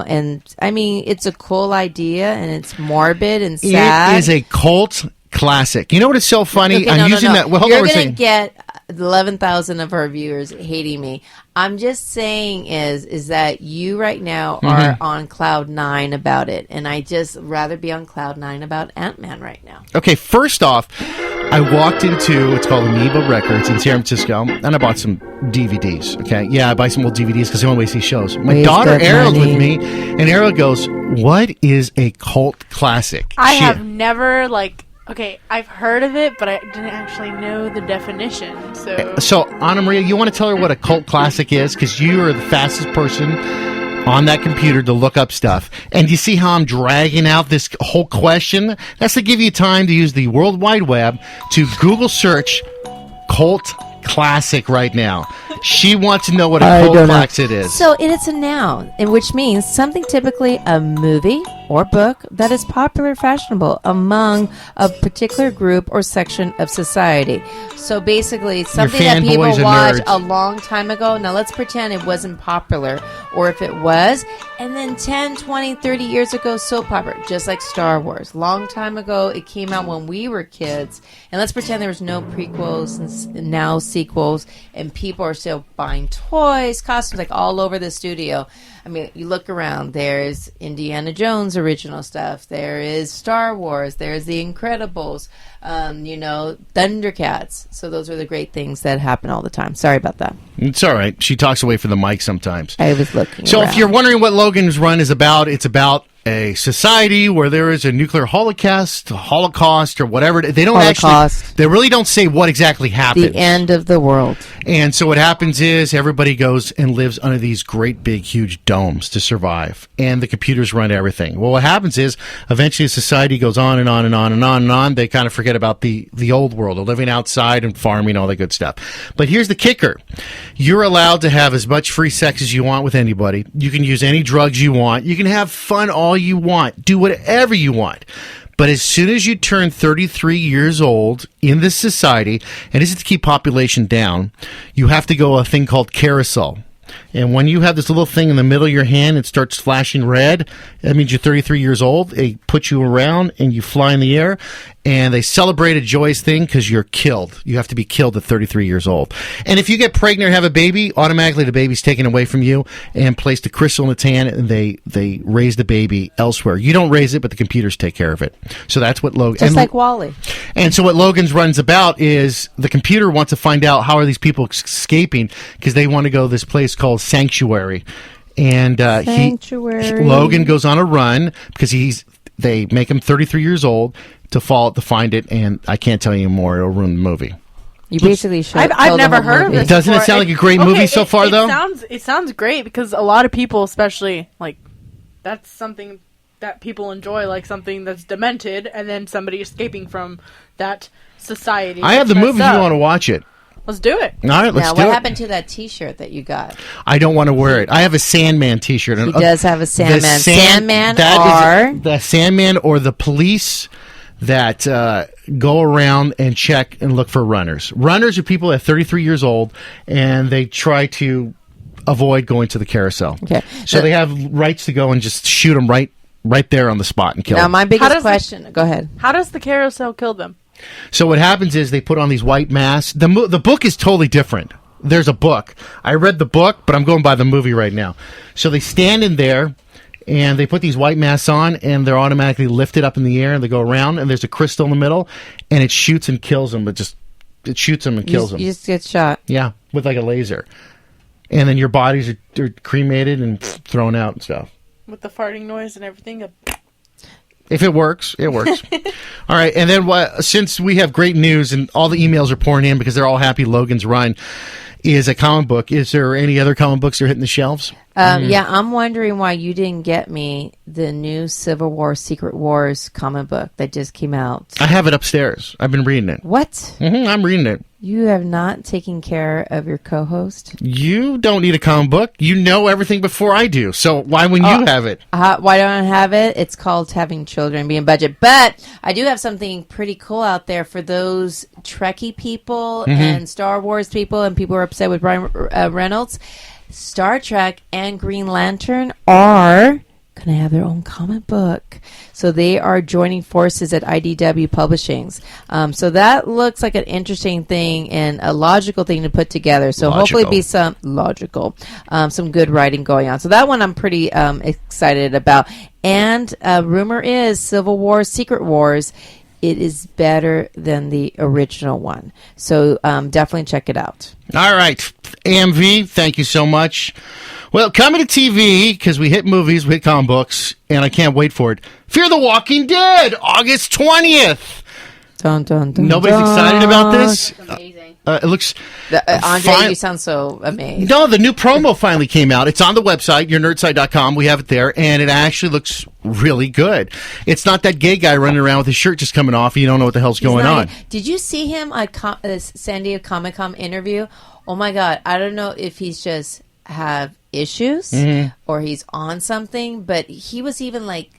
and I mean, it's a cool idea, and it's morbid and sad. It is a cult classic. You know what is so funny? Okay, I'm using that. Well, hold You're on, going to get 11,000 of our viewers hating me. I'm just saying is that you right now are on cloud 9 about it, and I just rather be on cloud 9 about Antman right now. Okay, first off, I walked into what's called Amoeba Records in San Francisco, and I bought some DVDs. Okay, yeah, I buy some old DVDs because the only way to see shows. My daughter Ayriel's with me, and Ayriel goes, "What is a cult classic?" I have never Okay, I've heard of it, but I didn't actually know the definition. So Anna Maria, you want to tell her what a cult classic is? Because you are the fastest person on that computer to look up stuff. And you see how I'm dragging out this whole question? That's to give you time to use the World Wide Web to Google search cult classic right now. She wants to know what a cult classic is. So it is a noun, which means something typically a movie or book that is popular or fashionable among a particular group or section of society. So basically something that people watched a long time ago. Now let's pretend it wasn't popular, or if it was, and then 10, 20, 30 years ago, so popular, just like Star Wars. Long time ago, it came out when we were kids, and let's pretend there was no prequels and now sequels, and people are still buying toys, costumes, like all over the studio. I mean, you look around, there's Indiana Jones original stuff, there is Star Wars, there's The Incredibles, Thundercats. So those are the great things that happen all the time. Sorry about that. It's all right. She talks away from the mic sometimes. I was looking So around. if you're wondering what Logans Run is about, it's about a society where there is a nuclear holocaust, or whatever. They don't they really don't say what exactly happens. The end of the world. And so what happens is everybody goes and lives under these great big huge domes to survive, and the computers run everything. Well, what happens is eventually society goes on and on and on and on and on. They kind of forget about the old world of living outside and farming, all that good stuff. But here's the kicker. You're allowed to have as much free sex as you want with anybody. You can use any drugs you want. You can have fun all you want. Do whatever you want. But as soon as you turn 33 years old in this society, and this is to keep population down, you have to go a thing called carousel. And when you have this little thing in the middle of your hand, it starts flashing red. That means you're 33 years old. They put you around and you fly in the air. And they celebrate a joyous thing because you're killed. You have to be killed at 33 years old. And if you get pregnant or have a baby, automatically the baby's taken away from you and placed a crystal in its hand, and they raise the baby elsewhere. You don't raise it, but the computers take care of it. So that's what Logan... Just like Wall-E. And so what Logan's Run's about is the computer wants to find out how are these people escaping, because they want to go to this place called Sanctuary. And Logan goes on a run because they make him 33 years old to find it, and I can't tell you more. It'll ruin the movie. You basically should. I've never heard of it. Doesn't it sound like a great movie so far, though? It sounds great, because a lot of people, especially, that's something that people enjoy, like something that's demented, and then somebody escaping from that society. I have the movie if you want to watch it. Let's do it. All right, let's do it. Now, what happened to that T-shirt that you got? I don't want to wear it. I have a Sandman T-shirt. He does have a Sandman. The Sandman or the police that go around and check and look for runners. Runners are people at 33 years old, and they try to avoid going to the carousel. Okay. So they have rights to go and just shoot them right there on the spot and kill them. Now, my biggest question... Go ahead. How does the carousel kill them? So what happens is they put on these white masks. The book is totally different. There's a book. I read the book, but I'm going by the movie right now. So they stand in there, and they put these white masks on, and they're automatically lifted up in the air, and they go around, and there's a crystal in the middle, and it shoots and kills them. It shoots them and kills them. You just get shot. Yeah, with like a laser. And then your bodies are cremated and thrown out and stuff. With the farting noise and everything. If it works, it works. All right, and then since we have great news and all the emails are pouring in because they're all happy Logan's Run is a comic book, is there any other comic books that are hitting the shelves? Yeah, I'm wondering why you didn't get me the new Civil War Secret Wars comic book that just came out. I have it upstairs. I've been reading it. What? I'm reading it. You have not taken care of your co-host? You don't need a comic book. You know everything before I do. So why wouldn't you have it? Why don't I have it? It's called having children being budget. But I do have something pretty cool out there for those Trekkie people and Star Wars people and people who are upset with Ryan Reynolds. Star Trek and Green Lantern are going to have their own comic book. So they are joining forces at IDW Publishings. So that looks like an interesting thing and a logical thing to put together. So hopefully be some some good writing going on. So that one I'm pretty excited about. And rumor is Civil War, Secret Wars, it is better than the original one. So definitely check it out. All right. AMV, thank you so much. Well, coming to TV, because we hit movies, we hit comic books, and I can't wait for it. Fear the Walking Dead, August 20th. Dun, dun, dun, Nobody's excited about this? It's amazing. It looks... Andre, you sound so amazed. No, the new promo finally came out. It's on the website, yournerdsite.com. We have it there, and it actually looks really good. It's not that gay guy running around with his shirt just coming off and you don't know what the hell's going on. Did you see him at San Diego Comic-Con interview? Oh, my God. I don't know if he's just have issues or he's on something, but he was even, like,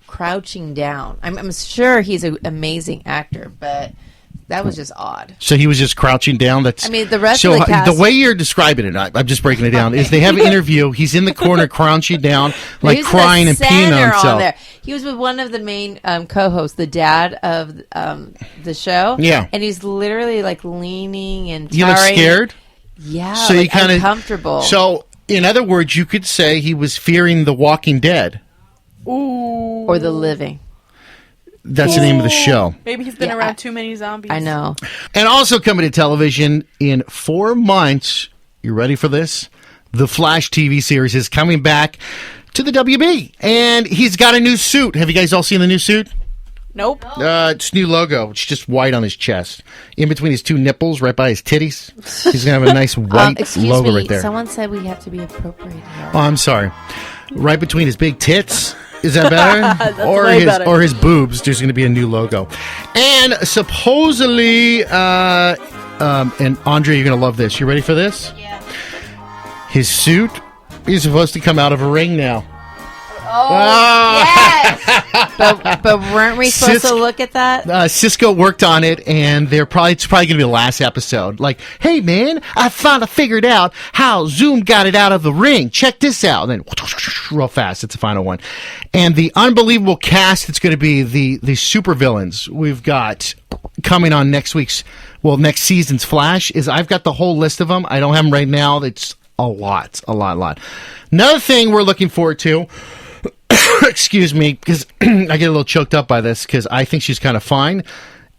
crouching down. I'm sure he's an amazing actor, but... that was just odd. So he was just crouching down. The rest of the cast... the way you're describing it, I'm just breaking it down, is they have an interview. He's in the corner crouching down, like crying and peeing on himself. There. He was with one of the main co-hosts, the dad of the show. Yeah. And he's literally like leaning and You look scared? Yeah, so like you kinda, uncomfortable. So, in other words, you could say he was fearing the Walking Dead. Ooh. Or the living. That's the name of the show. Maybe he's been around too many zombies. I know. And also coming to television in 4 months, you ready for this? The Flash TV series is coming back to the WB. And he's got a new suit. Have you guys all seen the new suit? Nope. It's new logo. It's just white on his chest. In between his 2 nipples, right by his titties. He's going to have a nice white logo right there. Someone said we have to be appropriate here. Oh, I'm sorry. Right between his big tits. Is that better? That's or his boobs. There's going to be a new logo. And supposedly, and Andre, you're going to love this. You ready for this? Yeah. His suit is supposed to come out of a ring now. Oh, yes! but weren't we supposed to look at that? Cisco worked on it, and it's probably going to be the last episode. Like, hey, man, I figured out how Zoom got it out of the ring. Check this out. And then, real fast, it's the final one. And the unbelievable cast that's going to be the supervillains we've got coming on next season's Flash is I've got the whole list of them. I don't have them right now. It's a lot. Another thing we're looking forward to, excuse me, because I get a little choked up by this because I think she's kind of fine,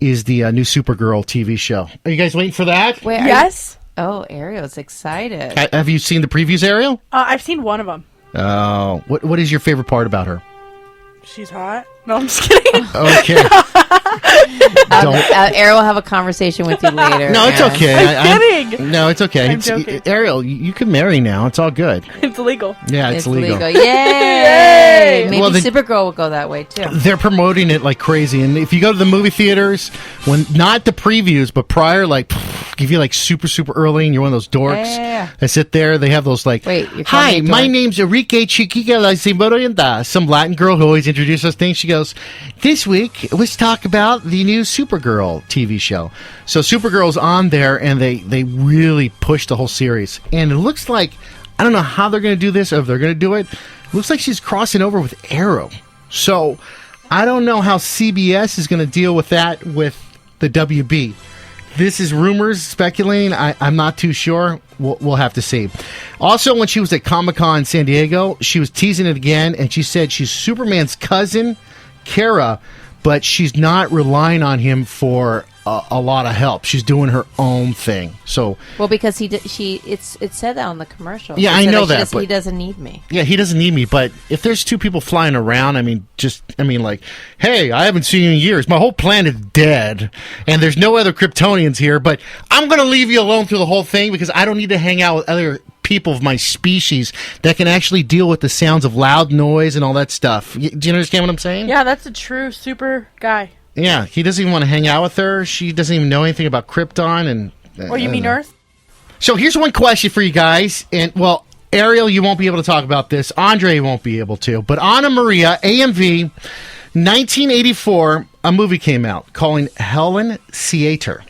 is the new Supergirl TV show. Are you guys waiting for that? Wait, yes. Oh, Ariel's excited. Have you seen the previews, Ariel? I've seen one of them. Oh, what is your favorite part about her? She's hot. No, I'm just kidding. Okay. Ariel will have a conversation with you later. No, it's okay. I'm kidding. No, it's okay. I'm joking. Ariel, you can marry now. It's all good. It's illegal. Yeah, it's legal. Yay! Maybe Supergirl will go that way, too. They're promoting it like crazy. And if you go to the movie theaters, when not the previews, but prior, like, give you like super, super early, and you're one of those dorks that sit there. They have those like, hi, my name's Enrique Chiquilla La Cimborienta. Some Latin girl who always introduces us things. She goes, this week, let's talk about the new Supergirl TV show. So Supergirl's on there, and they really push the whole series. And it looks like, I don't know how they're going to do this, or if they're going to do it. It looks like she's crossing over with Arrow. So I don't know how CBS is going to deal with that with the WB. This is rumors, speculating. I'm not too sure. We'll have to see. Also, when she was at Comic-Con San Diego, she was teasing it again, and she said she's Superman's cousin, Kara, but she's not relying on him for a lot of help. She's doing her own thing. So, well, because it said that on the commercial. Yeah, I know that. He doesn't need me. Yeah, he doesn't need me. But if there's 2 people flying around, like, hey, I haven't seen you in years. My whole planet's dead, and there's no other Kryptonians here. But I'm going to leave you alone through the whole thing because I don't need to hang out with other people of my species that can actually deal with the sounds of loud noise and all that stuff. Do you understand what I'm saying? Yeah, that's a true super guy. Yeah, he doesn't even want to hang out with her. She doesn't even know anything about Krypton. And or you mean Earth? So here's one question for you guys. And, well, Ariel, you won't be able to talk about this. Andre won't be able to. But Anna Maria, AMV, 1984, a movie came out calling Helen Theater.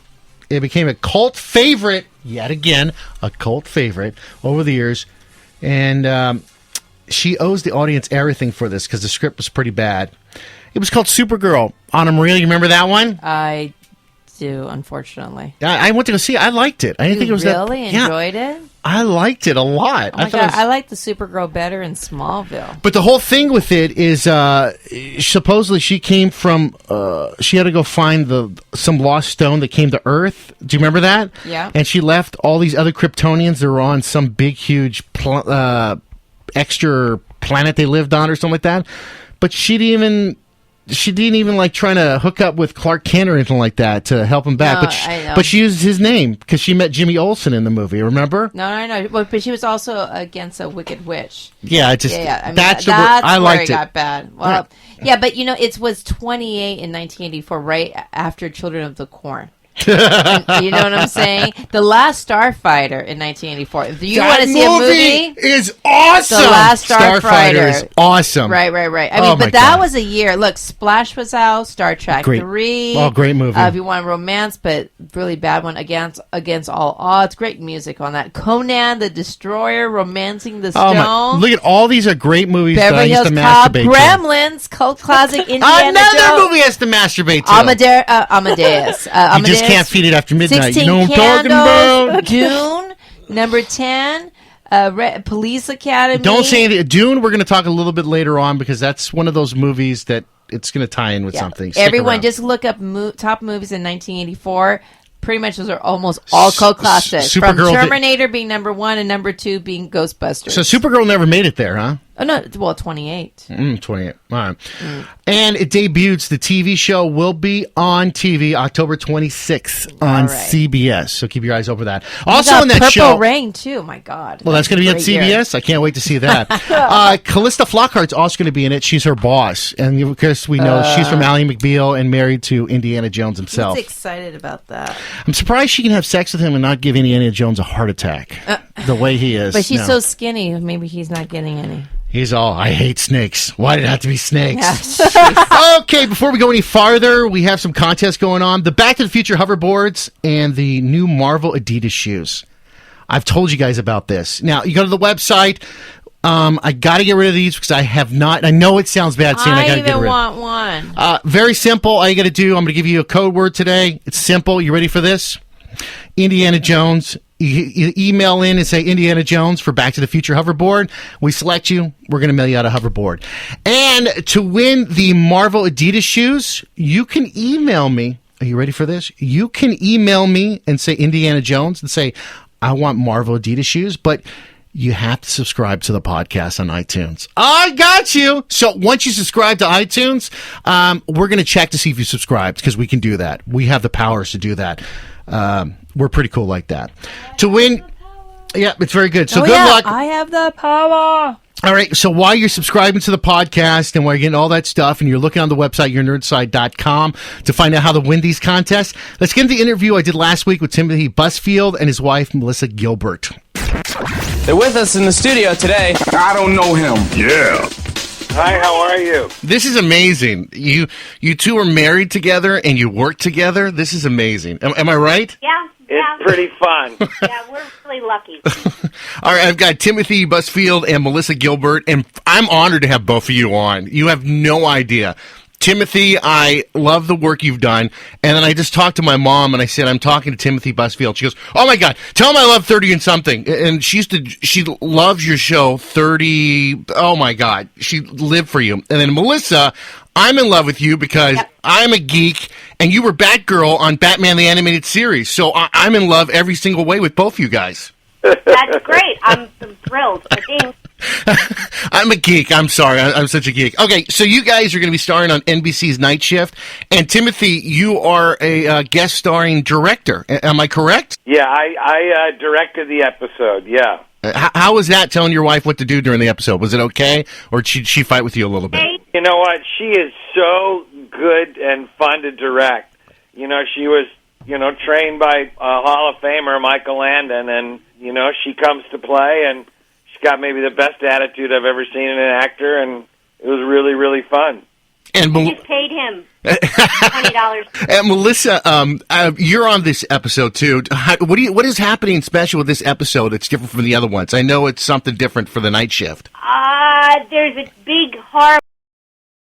It became a cult favorite, yet again, a cult favorite over the years. And she owes the audience everything for this because the script was pretty bad. It was called Supergirl. Anna Maria, you remember that one? I do, unfortunately. I went to go see it. I liked it. I didn't think it was really that... enjoyed it? I liked it a lot. Oh my God, I liked the Supergirl better in Smallville. But the whole thing with it is supposedly she came from... she had to go find some lost stone that came to Earth. Do you remember that? Yeah. And she left all these other Kryptonians that were on some big, huge extra planet they lived on or something like that. But she didn't even like trying to hook up with Clark Kent or anything like that to help him back. No, but she used his name because she met Jimmy Olsen in the movie. Remember? No. But she was also against a wicked witch. Yeah, I mean, that's I liked it got bad. Well, right. Yeah, but it was 28 in 1984, right after Children of the Corn. And, you know what I'm saying? The Last Starfighter in 1984. If you want to see a movie, is awesome. The Last Starfighter is awesome. Right. I mean, but that was a year. Look, Splash was out. Star Trek 3. Oh, great movie. If you want romance, but really bad one. Against All Odds. Great music on that. Conan the Destroyer, Romancing the Stone. Look at all these are great movies Beverly that I used Hills to Cop, masturbate Gremlins, cult classic, Indiana Another Jones. movie has to masturbate to. Amadeus. You just can't feed it after midnight. 16 You know what I'm talking Candles, about? Dune, number 10, Police Academy. Don't say anything. Dune, we're going to talk a little bit later on because that's one of those movies that it's going to tie in with something. Stick Everyone, around. just look up top movies in 1984. Pretty much those are almost all cult classics. From Terminator being number 1 and number 2 being Ghostbusters. So Supergirl never made it there, huh? Oh, no. Well, 28. 28. All right. And it debuts. The TV show will be on TV October 26th on CBS. So keep your eyes open for that. Also in that Purple show. Purple Rain, too. My God. Well, that's going to be on CBS. I can't wait to see that. Callista Flockhart's also going to be in it. She's her boss. And of course, we know she's from Ally McBeal and married to Indiana Jones himself. He's excited about that. I'm surprised she can have sex with him and not give Indiana Jones a heart attack the way he is. But she's so skinny, maybe he's not getting any. He's all, I hate snakes. Why did it have to be snakes? Yeah, okay, before we go any farther, we have some contests going on. The Back to the Future hoverboards and the new Marvel Adidas shoes. I've told you guys about this. Now, you go to the website. I got to get rid of these because I have not. I know it sounds bad saying I got to get rid of it. I even want one. Very simple. All you got to do, I'm going to give you a code word today. It's simple. You ready for this? Indiana Jones. You email in and say Indiana Jones for Back to the Future hoverboard. We select you. We're going to mail you out a hoverboard. And to win the Marvel Adidas shoes, you can email me. Are you ready for this? You can email me and say Indiana Jones and say, I want Marvel Adidas shoes, but you have to subscribe to the podcast on iTunes. I got you. So once you subscribe to iTunes, we're going to check to see if you subscribed because we can do that. We have the powers to do that. We're pretty cool like that. To win, yeah, it's very good. So good luck. I have the power. All right, so while you're subscribing to the podcast and while you're getting all that stuff and you're looking on the website, yournerdside.com, to find out how to win these contests, let's get into the interview I did last week with Timothy Busfield and his wife, Melissa Gilbert. They're with us in the studio today. I don't know him. Yeah. Hi, how are you? This is amazing. You two are married together and you work together. This is amazing. Am I right? Yeah. It's pretty fun. Yeah, we're really lucky. All right, I've got Timothy Busfield and Melissa Gilbert, and I'm honored to have both of you on. You have no idea. Timothy, I love the work you've done. And then I just talked to my mom, and I said, I'm talking to Timothy Busfield. She goes, oh, my God, tell him I love 30 and something. And she loves your show, 30. Oh, my God. She lived for you. And then Melissa, I'm in love with you because I'm a geek, and you were Batgirl on Batman the Animated Series. So I'm in love every single way with both you guys. That's great. I'm thrilled. I think. I'm a geek. I'm sorry. I'm such a geek. Okay, so you guys are going to be starring on NBC's Night Shift. And Timothy, you are a guest starring director. Am I correct? Yeah, I directed the episode, yeah. How was that, telling your wife what to do during the episode? Was it okay, or did she fight with you a little bit? You know what? She is so good and fun to direct. You know, she was, trained by Hall of Famer Michael Landon, and, she comes to play, and she's got maybe the best attitude I've ever seen in an actor, and it was really, really fun. And I just paid him $20. And Melissa, you're on this episode too. What is happening special with this episode that's different from the other ones? I know it's something different for the night shift. There's a big horror